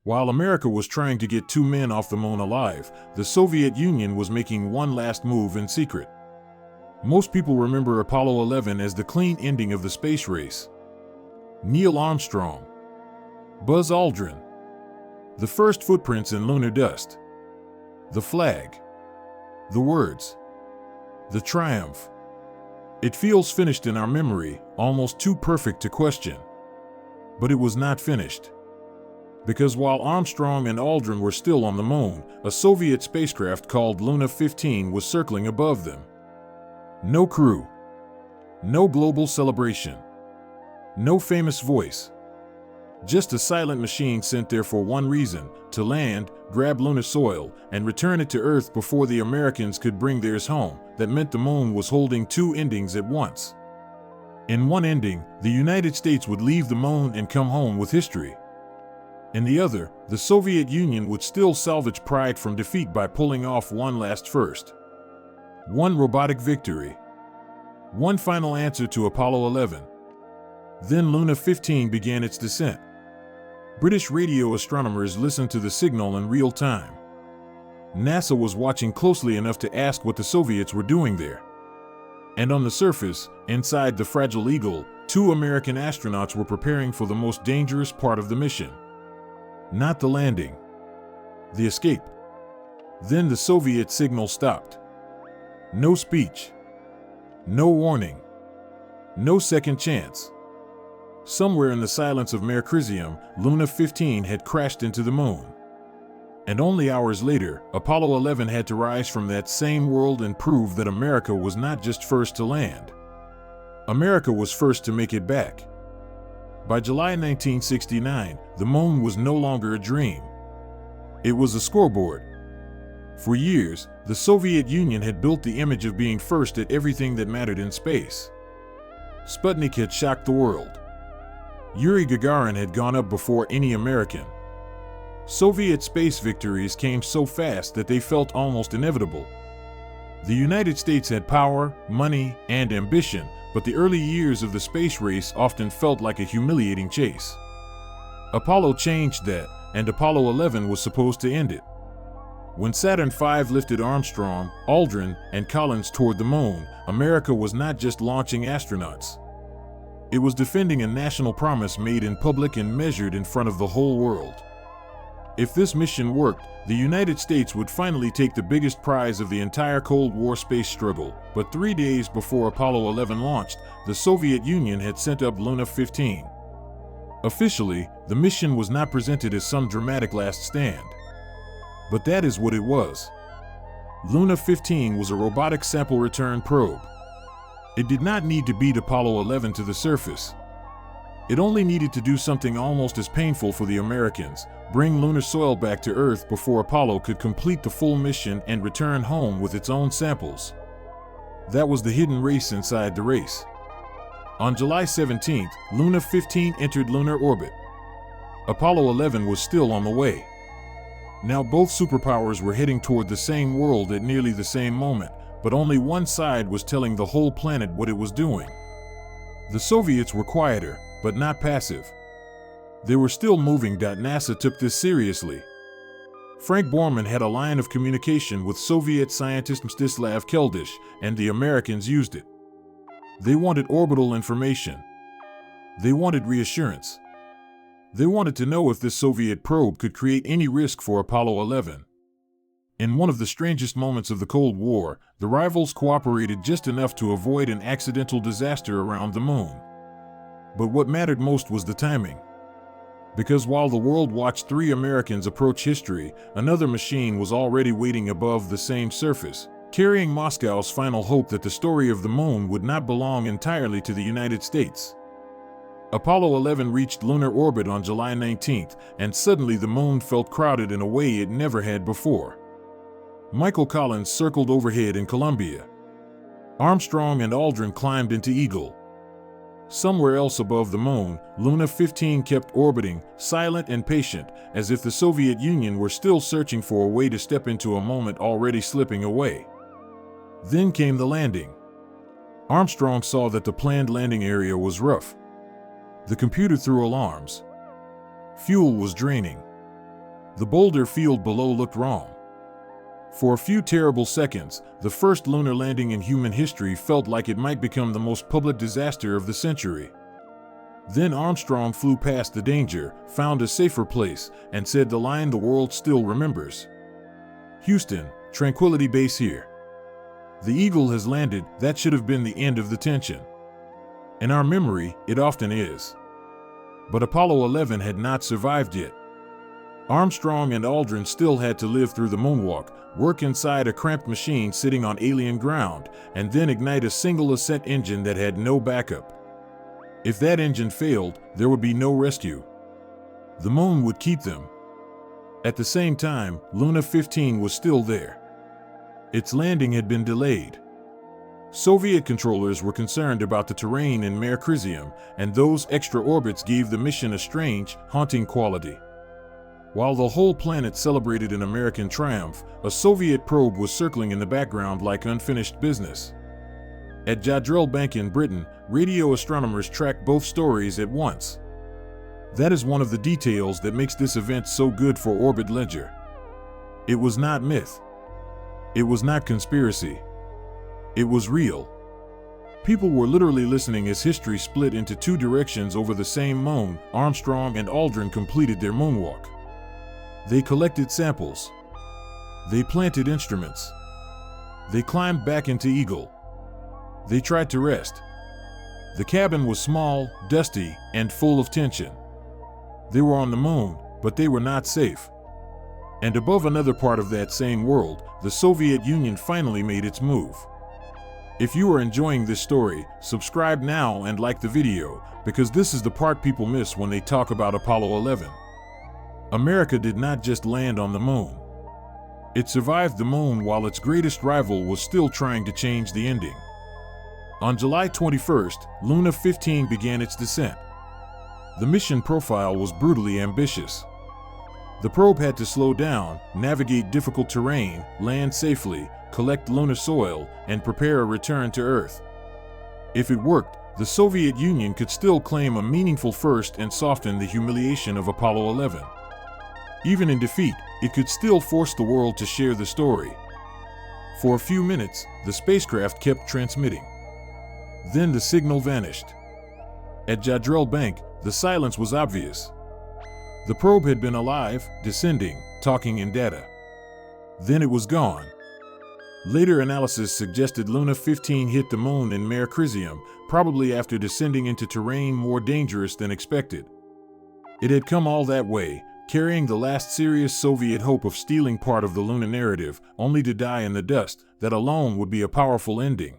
While America was trying to get 2 men off the moon alive, the Soviet Union was making one last move in secret. Most people remember Apollo 11 as the clean ending of the space race. Neil Armstrong, Buzz Aldrin, the first footprints in lunar dust, the flag, the words, the triumph. It feels finished in our memory, almost too perfect to question. But it was not finished. Because while Armstrong and Aldrin were still on the moon, a Soviet spacecraft called Luna 15 was circling above them. No crew, no global celebration, no famous voice. Just a silent machine sent there for one reason: to land, grab lunar soil, and return it to Earth before the Americans could bring theirs home. That meant the moon was holding two endings at once. In one ending, the United States would leave the moon and come home with history. In the other, the Soviet Union would still salvage pride from defeat by pulling off one last first. One robotic victory. One final answer to Apollo 11. Then Luna 15 began its descent. British radio astronomers listened to the signal in real time. NASA was watching closely enough to ask what the Soviets were doing there. And on the surface, inside the fragile Eagle, 2 American astronauts were preparing for the most dangerous part of the mission. Not the landing. The escape. Then the Soviet signal stopped. No speech. No warning. No second chance. Somewhere in the silence of Mare Crisium, Luna 15 had crashed into the moon. And only hours later, Apollo 11 had to rise from that same world and prove that America was not just first to land. America was first to make it back. By July 1969, the moon was no longer a dream. It was a scoreboard. For years, the Soviet Union had built the image of being first at everything that mattered in space. Sputnik had shocked the world. Yuri Gagarin had gone up before any American. Soviet space victories came so fast that they felt almost inevitable. The United States had power, money, and ambition, but the early years of the space race often felt like a humiliating chase. Apollo changed that, and Apollo 11 was supposed to end it. When Saturn V lifted Armstrong, Aldrin, and Collins toward the moon, America was not just launching astronauts. It was defending a national promise made in public and measured in front of the whole world. If this mission worked, the United States would finally take the biggest prize of the entire Cold War space struggle. But 3 days before Apollo 11 launched, the Soviet Union had sent up Luna 15. Officially, the mission was not presented as some dramatic last stand. But that is what it was. Luna 15 was a robotic sample return probe. It did not need to beat Apollo 11 to the surface. It only needed to do something almost as painful for the Americans: bring lunar soil back to Earth before Apollo could complete the full mission and return home with its own samples. That was the hidden race inside the race. On July 17th, Luna 15 entered lunar orbit. Apollo 11 was still on the way. Now both superpowers were heading toward the same world at nearly the same moment, but only one side was telling the whole planet what it was doing. The Soviets were quieter, but not passive. They were still moving. NASA took this seriously. Frank Borman had a line of communication with Soviet scientist Mstislav Keldysh, and the Americans used it. They wanted orbital information. They wanted reassurance. They wanted to know if this Soviet probe could create any risk for Apollo 11. In one of the strangest moments of the Cold War, the rivals cooperated just enough to avoid an accidental disaster around the moon. But what mattered most was the timing. Because while the world watched 3 Americans approach history, another machine was already waiting above the same surface, carrying Moscow's final hope that the story of the moon would not belong entirely to the United States. Apollo 11 reached lunar orbit on July 19th, and suddenly the moon felt crowded in a way it never had before. Michael Collins circled overhead in Columbia. Armstrong and Aldrin climbed into Eagle. Somewhere else above the moon, Luna 15 kept orbiting, silent and patient, as if the Soviet Union were still searching for a way to step into a moment already slipping away. Then came the landing. Armstrong saw that the planned landing area was rough. The computer threw alarms. Fuel was draining. The boulder field below looked wrong. For a few terrible seconds, the first lunar landing in human history felt like it might become the most public disaster of the century. Then Armstrong flew past the danger, found a safer place, and said the line the world still remembers. "Houston, Tranquility Base here. The Eagle has landed. That should have been the end of the tension." In our memory, it often is. But Apollo 11 had not survived yet. Armstrong and Aldrin still had to live through the moonwalk, work inside a cramped machine sitting on alien ground, and then ignite a single ascent engine that had no backup. If that engine failed, there would be no rescue. The moon would keep them. At the same time, Luna 15 was still there. Its landing had been delayed. Soviet controllers were concerned about the terrain in Mare Crisium, and those extra orbits gave the mission a strange, haunting quality. While the whole planet celebrated an American triumph, a Soviet probe was circling in the background like unfinished business. At Jodrell Bank in Britain, radio astronomers tracked both stories at once. That is one of the details that makes this event so good for Orbit Ledger. It was not myth. It was not conspiracy. It was real. People were literally listening as history split into two directions over the same moon. Armstrong and Aldrin completed their moonwalk. They collected samples. They planted instruments. They climbed back into Eagle. They tried to rest. The cabin was small, dusty, and full of tension. They were on the moon, but they were not safe. And above another part of that same world, the Soviet Union finally made its move. If you are enjoying this story, subscribe now and like the video, because this is the part people miss when they talk about Apollo 11. America did not just land on the moon. It survived the moon while its greatest rival was still trying to change the ending. On July 21st, Luna 15 began its descent. The mission profile was brutally ambitious. The probe had to slow down, navigate difficult terrain, land safely, collect lunar soil, and prepare a return to Earth. If it worked, the Soviet Union could still claim a meaningful first and soften the humiliation of Apollo 11. Even in defeat, it could still force the world to share the story. For a few minutes, the spacecraft kept transmitting. Then the signal vanished. At Jodrell Bank, the silence was obvious. The probe had been alive, descending, talking in data. Then it was gone. Later analysis suggested Luna 15 hit the moon in Mare Crisium, probably after descending into terrain more dangerous than expected. It had come all that way, carrying the last serious Soviet hope of stealing part of the lunar narrative, only to die in the dust. That alone would be a powerful ending.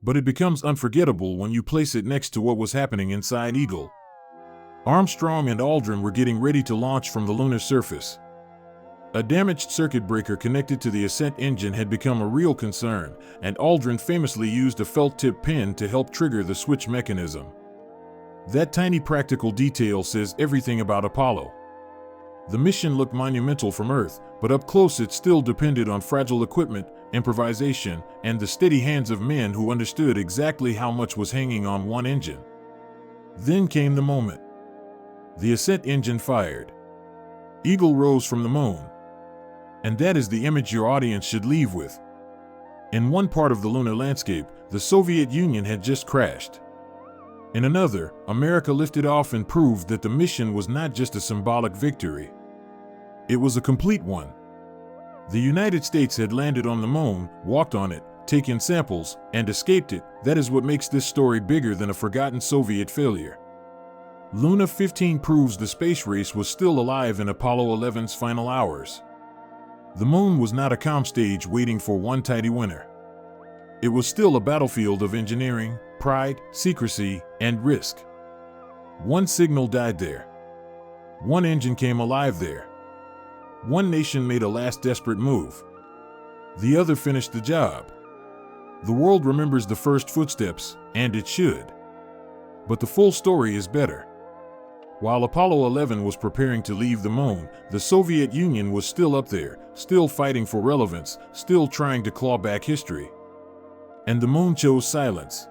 But it becomes unforgettable when you place it next to what was happening inside Eagle. Armstrong and Aldrin were getting ready to launch from the lunar surface. A damaged circuit breaker connected to the ascent engine had become a real concern, and Aldrin famously used a felt-tip pen to help trigger the switch mechanism. That tiny practical detail says everything about Apollo. The mission looked monumental from Earth, but up close it still depended on fragile equipment, improvisation, and the steady hands of men who understood exactly how much was hanging on one engine. Then came the moment. The ascent engine fired. Eagle rose from the moon. And that is the image your audience should leave with. In one part of the lunar landscape, the Soviet Union had just crashed. In another, America lifted off and proved that the mission was not just a symbolic victory. It was a complete one. The United States had landed on the moon, walked on it, taken samples, and escaped it. That is what makes this story bigger than a forgotten Soviet failure. Luna 15 proves the space race was still alive in Apollo 11's final hours. The moon was not a comm stage waiting for one tidy winner. It was still a battlefield of engineering, pride, secrecy, and risk. One signal died there. One engine came alive there. One nation made a last desperate move. The other finished the job. The world remembers the first footsteps, and it should. But the full story is better. While Apollo 11 was preparing to leave the moon, the Soviet Union was still up there, still fighting for relevance, still trying to claw back history. And the moon chose silence.